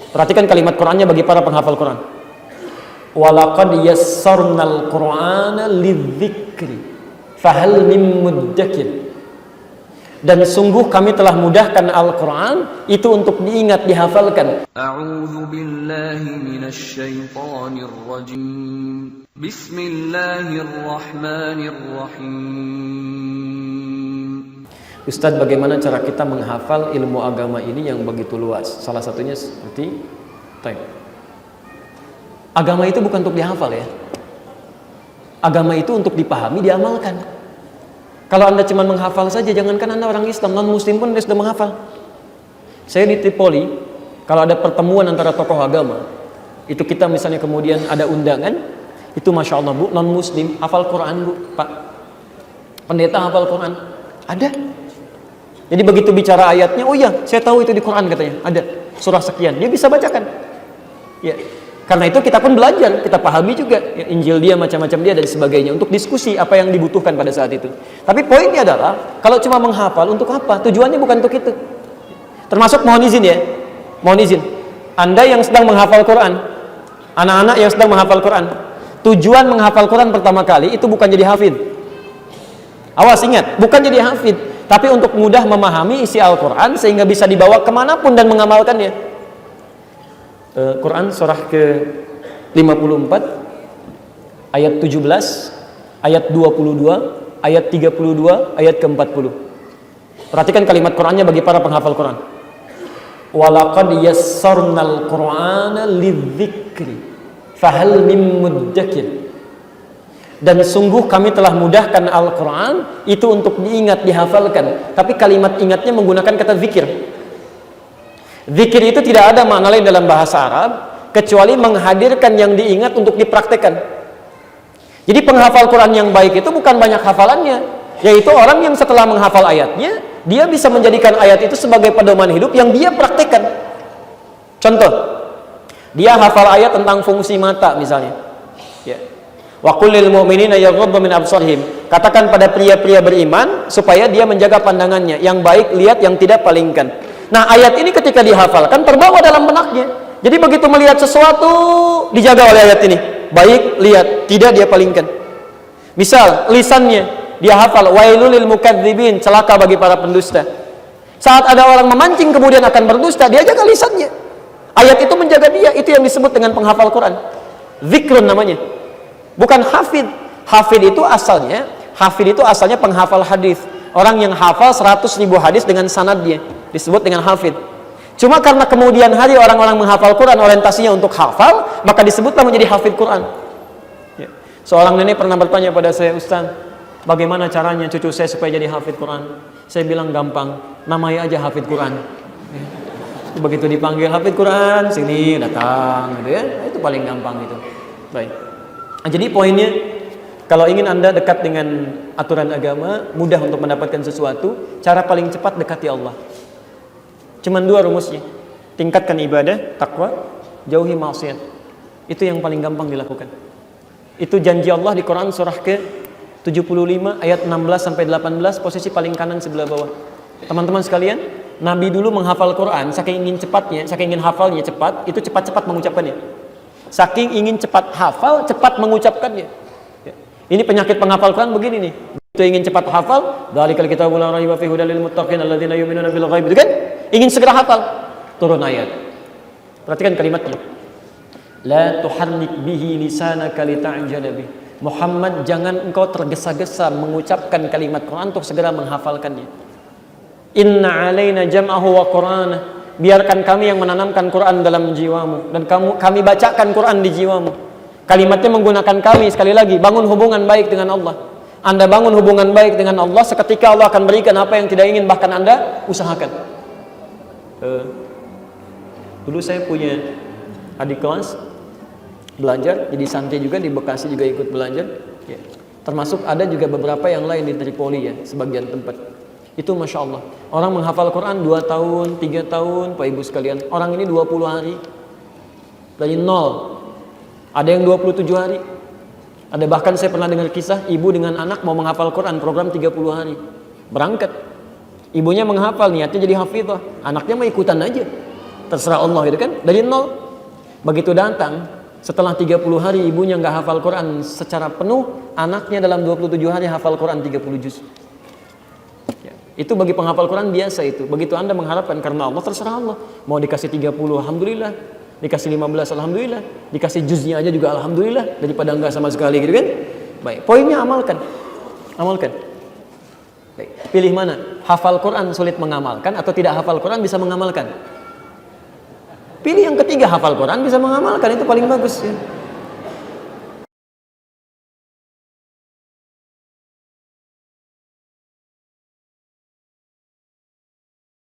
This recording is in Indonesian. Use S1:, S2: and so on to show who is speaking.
S1: Perhatikan kalimat Qur'annya bagi para penghafal Qur'an. Walaqad yassarnal Qur'ana lidzikri fahal mim muddakir. Dan sungguh kami telah mudahkan Al-Quran itu untuk diingat, dihafalkan.
S2: A'udzu billahi minasy syaithanir rajim. Bismillahirrahmanirrahim.
S1: Ustadz, bagaimana cara kita menghafal ilmu agama ini yang begitu luas? Salah satunya seperti agama itu bukan untuk dihafal ya. Agama itu untuk dipahami, diamalkan. Kalau Anda cuma menghafal saja, jangankan Anda orang Islam, non-Muslim pun Anda sudah menghafal. Saya di Tripoli, kalau ada pertemuan antara tokoh agama, itu kita misalnya kemudian ada undangan, itu Masya Allah Bu, non-Muslim, hafal Quran Bu, Pak. Pendeta hafal Quran, ada. Jadi begitu bicara ayatnya, oh iya, saya tahu itu di Quran katanya, ada surah sekian, dia bisa bacakan. Ya. Karena itu kita pun belajar, kita pahami juga ya, Injil dia, macam-macam dia dan sebagainya untuk diskusi apa yang dibutuhkan pada saat itu. Tapi poinnya adalah kalau cuma menghafal untuk apa? Tujuannya bukan untuk itu. Termasuk mohon izin ya, mohon izin. Anda yang sedang menghafal Quran, anak-anak yang sedang menghafal Quran, tujuan menghafal Quran pertama kali itu bukan jadi hafid. Awas ingat, bukan jadi hafid, tapi untuk mudah memahami isi Al-Quran sehingga bisa dibawa kemanapun dan mengamalkannya. Quran surah ke-54 ayat 17, ayat 22, ayat 32, ayat ke-40. Perhatikan kalimat Qurannya bagi para penghafal Quran. Walaqad yassarnal Qur'ana lidzikri fahal mim muddakir. Dan sungguh kami telah mudahkan Al-Quran itu untuk diingat, dihafalkan. Tapi kalimat ingatnya menggunakan kata zikir. Zikir itu tidak ada makna lain dalam bahasa Arab kecuali menghadirkan yang diingat untuk dipraktekkan. Jadi penghafal Quran yang baik itu bukan banyak hafalannya, yaitu orang yang setelah menghafal ayatnya, dia bisa menjadikan ayat itu sebagai pedoman hidup yang dia praktekkan. Contoh, dia hafal ayat tentang fungsi mata misalnya. Ya. Wa qul lil mu'minina yaghuddu min absarihim. Katakan pada pria-pria beriman supaya dia menjaga pandangannya, yang baik lihat, yang tidak palingkan. Nah, ayat ini ketika dihafalkan terbawa dalam benaknya. Jadi begitu melihat sesuatu dijaga oleh ayat ini. Baik lihat, tidak dia palingkan. Misal lisannya dia hafal, wailul lil mukadzibin, celaka bagi para pendusta. Saat ada orang memancing kemudian akan berdusta, dia jaga lisannya. Ayat itu menjaga dia, itu yang disebut dengan penghafal Quran. Zikrun namanya. Bukan hafid. Hafid itu asalnya penghafal hadis. Orang yang hafal 100.000 hadis dengan sanadnya disebut dengan hafid. Cuma karena kemudian hari orang-orang menghafal Quran orientasinya untuk hafal, maka disebutlah menjadi hafid Quran. Ya. Seorang nenek pernah bertanya pada saya, Ustaz, bagaimana caranya cucu saya supaya jadi hafid Quran? Saya bilang gampang, namai aja hafid Quran. Ya. Begitu dipanggil hafid Quran, sini datang, gitu ya. Itu paling gampang itu. Baik. Nah, jadi poinnya, kalau ingin Anda dekat dengan aturan agama, mudah untuk mendapatkan sesuatu, cara paling cepat dekati Allah. Cuman dua rumusnya. Tingkatkan ibadah, takwa, jauhi maksiat. Itu yang paling gampang dilakukan. Itu janji Allah di Quran surah ke-75 ayat 16 sampai 18, posisi paling kanan sebelah bawah. Teman-teman sekalian, Nabi dulu menghafal Quran, saking ingin cepatnya, saking ingin hafalnya cepat, itu cepat-cepat mengucapkannya. Saking ingin cepat hafal, cepat mengucapkannya. Ini penyakit penghafal Quran begini nih. Itu ingin cepat hafal, dzalikal kitabul la raiba fihi hudal lil muttaqin alladzina yu'minuna bil ghaib. Itu kan? Ingin segera hafal. Turun ayat. Perhatikan kalimatnya. La tuharrik bihi lisanaka lita'jala bih. Muhammad, jangan engkau tergesa-gesa mengucapkan kalimat Quran untuk segera menghafalkannya. Inna alaina jam'ahu wa qur'ana. Biarkan kami yang menanamkan Quran dalam jiwamu dan kami bacakan Quran di jiwamu. Kalimatnya menggunakan kami, sekali lagi, bangun hubungan baik dengan Allah. Anda bangun hubungan baik dengan Allah, seketika Allah akan berikan apa yang tidak ingin, bahkan Anda usahakan. Dulu saya punya adik kelas belajar, jadi santri juga di Bekasi juga ikut belajar. Ya. Termasuk ada juga beberapa yang lain di Tripoli ya, sebagian tempat. Itu Masya Allah. Orang menghafal Quran 2 tahun, 3 tahun, Pak Ibu sekalian. Orang ini 20 hari. Dari nol. Ada yang 27 hari. Ada bahkan saya pernah dengar kisah ibu dengan anak mau menghafal Quran program 30 hari. Berangkat. Ibunya menghafal, niatnya jadi hafizah. Anaknya mau ikutan aja. terserah Allah gitu kan, dari nol. Begitu datang, setelah 30 hari ibunya nggak hafal Quran secara penuh, anaknya dalam 27 hari hafal Quran 30 juz. Ya, itu bagi penghafal Quran biasa itu. Begitu Anda mengharapkan karena Allah, terserah Allah. Mau dikasih 30, alhamdulillah. Dikasih 15, alhamdulillah. Dikasih juznya aja juga alhamdulillah, daripada enggak sama sekali gitu kan. Baik, poinnya amalkan. Amalkan. Baik, pilih mana? Hafal Quran sulit mengamalkan atau tidak hafal Quran bisa mengamalkan? Pilih yang ketiga, hafal Quran bisa mengamalkan, itu paling bagus ya.